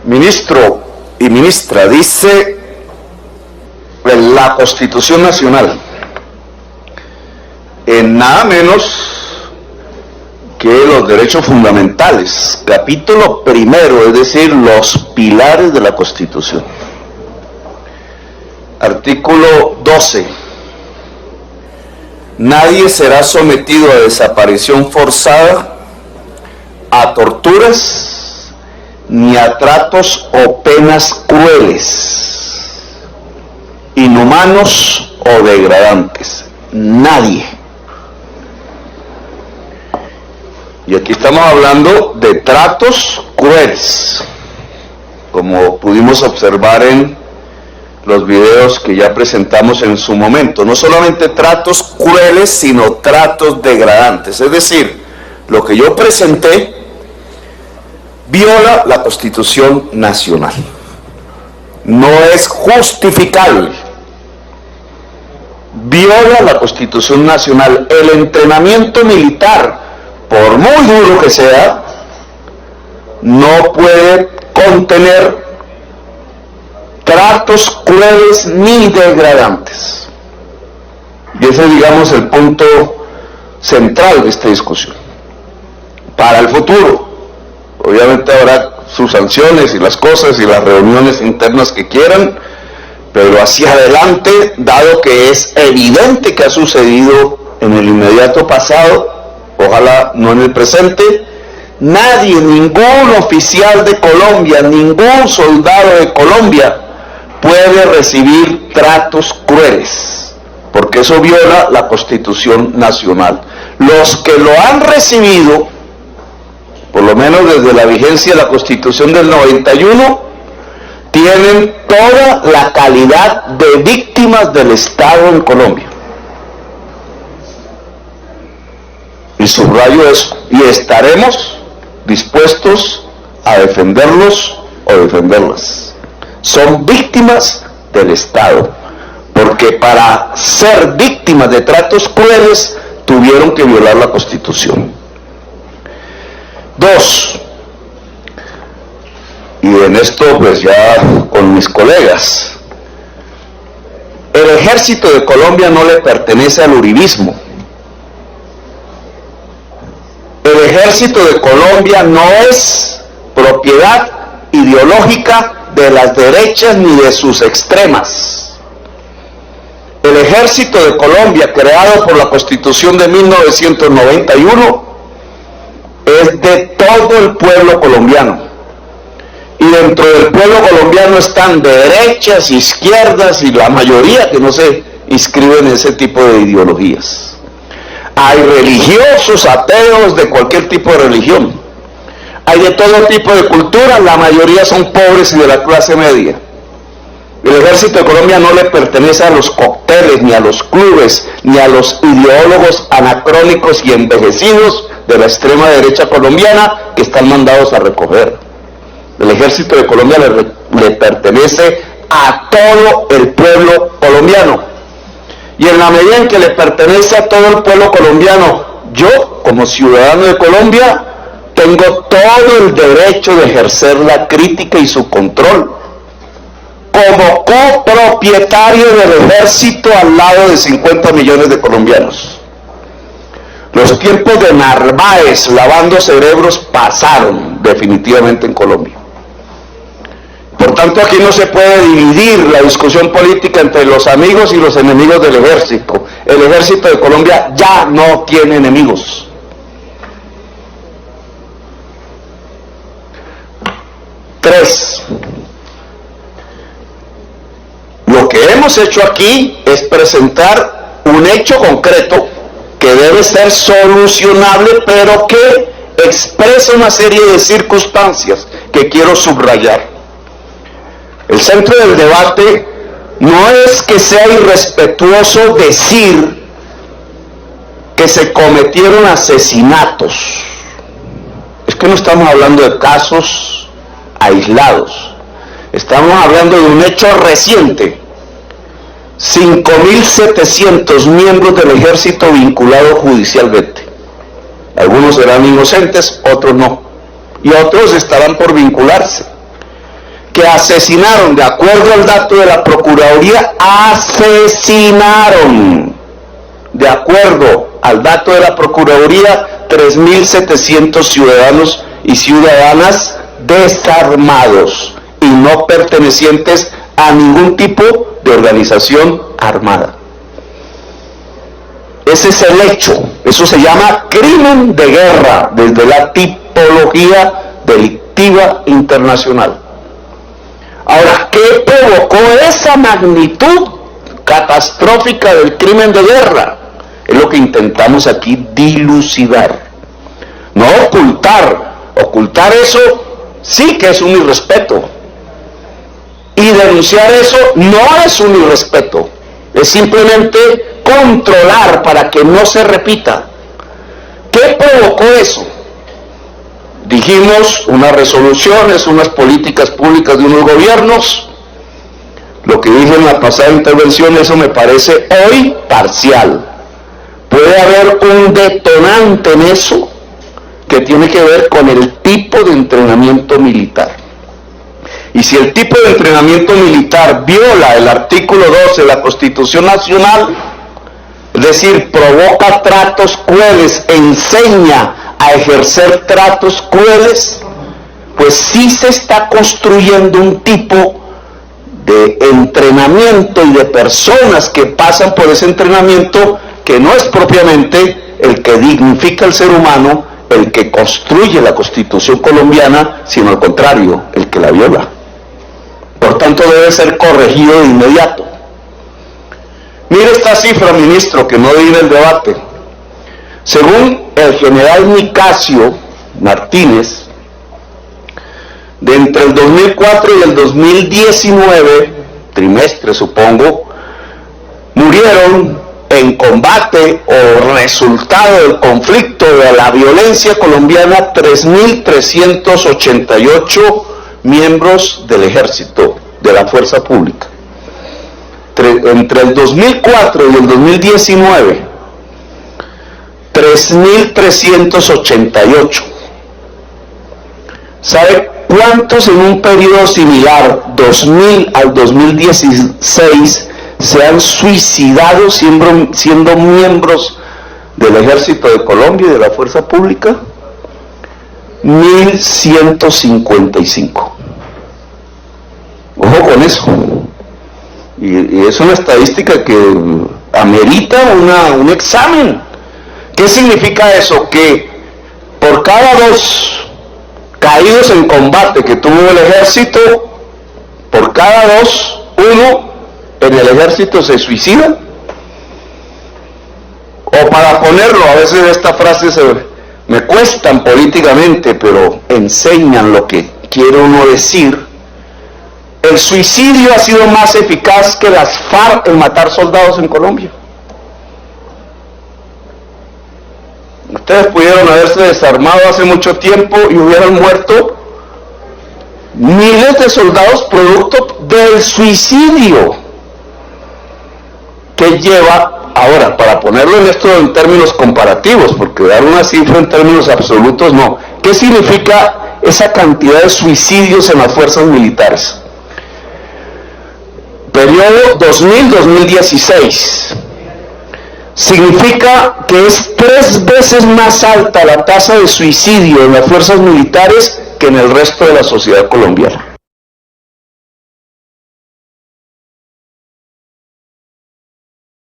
Ministro y ministra, dice la Constitución Nacional, en nada menos que los derechos fundamentales, capítulo primero, es decir, los pilares de la Constitución. Artículo 12. Nadie será sometido a desaparición forzada, a torturas, ni a tratos o penas crueles, inhumanos o degradantes. Nadie. Y aquí estamos hablando de tratos crueles, como pudimos observar en los videos que ya presentamos en su momento. No solamente tratos crueles, sino tratos degradantes. Es decir, lo que yo presenté viola la Constitución Nacional. No es justificable. Viola la Constitución Nacional. El entrenamiento militar, por muy duro que sea, no puede contener tratos crueles ni degradantes. Y ese es, digamos, el punto central de esta discusión. Para el futuro, obviamente habrá sus sanciones y las cosas y las reuniones internas que quieran, pero hacia adelante, dado que es evidente que ha sucedido en el inmediato pasado, ojalá no en el presente, nadie, ningún oficial de Colombia, ningún soldado de Colombia puede recibir tratos crueles, porque eso viola la Constitución Nacional. Los que lo han recibido, por lo menos desde la vigencia de la Constitución del 91, tienen toda la calidad de víctimas del Estado en Colombia. Y subrayo eso, y estaremos dispuestos a defenderlos o defenderlas. Son víctimas del Estado, porque para ser víctimas de tratos crueles tuvieron que violar la Constitución. 2, y en esto pues ya con mis colegas, el ejército de Colombia no le pertenece al uribismo. El ejército de Colombia no es propiedad ideológica de las derechas ni de sus extremas. El ejército de Colombia, creado por la Constitución de 1991, es de todo el pueblo colombiano. Y dentro del pueblo colombiano están derechas, izquierdas y la mayoría que no se inscriben en ese tipo de ideologías. Hay religiosos, ateos, de cualquier tipo de religión. Hay de todo tipo de culturas, la mayoría son pobres y de la clase media. El ejército de Colombia no le pertenece a los cócteles, ni a los clubes, ni a los ideólogos anacrónicos y envejecidos de la extrema derecha colombiana que están mandados a recoger. El ejército de Colombia le pertenece a todo el pueblo colombiano. Y en la medida en que le pertenece a todo el pueblo colombiano, yo, como ciudadano de Colombia, tengo todo el derecho de ejercer la crítica y su control, como copropietario del ejército al lado de 50 millones de colombianos. Los tiempos de Narváez lavando cerebros pasaron definitivamente en Colombia. Por tanto, aquí no se puede dividir la discusión política entre los amigos y los enemigos del ejército. El ejército de Colombia ya no tiene enemigos. 3. Lo que hemos hecho aquí es presentar un hecho concreto que debe ser solucionable, pero que expresa una serie de circunstancias que quiero subrayar. El centro del debate no es que sea irrespetuoso decir que se cometieron asesinatos. Es que no estamos hablando de casos aislados. Estamos hablando de un hecho reciente. 5.700 miembros del ejército vinculados judicialmente. Algunos serán inocentes, otros no. Y otros estarán por vincularse. que asesinaron, de acuerdo al dato de la Procuraduría, asesinaron, de acuerdo al dato de la Procuraduría, 3.700 ciudadanos y ciudadanas desarmados y no pertenecientes a ningún tipo de organización armada. Ese es el hecho, eso se llama crimen de guerra desde la tipología delictiva internacional. Ahora, ¿qué provocó esa magnitud catastrófica del crimen de guerra? Es lo que intentamos aquí dilucidar, no ocultar. Ocultar eso sí que es un irrespeto, y denunciar eso no es un irrespeto, es simplemente controlar para que no se repita. ¿Qué provocó eso? Dijimos unas resoluciones, unas políticas públicas de unos gobiernos. Lo que dije en la pasada intervención, eso me parece hoy parcial. Puede haber un detonante en eso que tiene que ver con el tipo de entrenamiento militar. Y si el tipo de entrenamiento militar viola el artículo 12 de la Constitución Nacional, es decir, provoca tratos crueles, enseña a ejercer tratos crueles, pues sí se está construyendo un tipo de entrenamiento y de personas que pasan por ese entrenamiento que no es propiamente el que dignifica al ser humano, el que construye la Constitución colombiana, sino al contrario, el que la viola. Por tanto, debe ser corregido de inmediato. Mire esta cifra, ministro, que no di en el debate. Según el general Nicasio Martínez, de entre el 2004 y el 2019, trimestre supongo, murieron en combate o resultado del conflicto de la violencia colombiana 3.388 miembros del ejército, de la fuerza pública. Entre el 2004 y el 2019, 3.388. ¿Sabe cuántos en un periodo similar, 2000 al 2016, se han suicidado siendo miembros del Ejército de Colombia y de la Fuerza Pública? 1.155. Ojo con eso. Y es una estadística que amerita un examen. ¿Qué significa eso? Que por cada 2 caídos en combate que tuvo el ejército, por cada 2, 1 en el ejército se suicida. O para ponerlo, a veces esta frase me cuestan políticamente, pero enseñan lo que quiere uno decir. El suicidio ha sido más eficaz que las FARC en matar soldados en Colombia. Ustedes pudieron haberse desarmado hace mucho tiempo y hubieran muerto miles de soldados producto del suicidio que lleva, ahora, para ponerlo en esto en términos comparativos, porque dar una cifra en términos absolutos no. ¿Qué significa esa cantidad de suicidios en las fuerzas militares? Periodo 2000-2016. Significa que es 3 veces más alta la tasa de suicidio en las fuerzas militares que en el resto de la sociedad colombiana.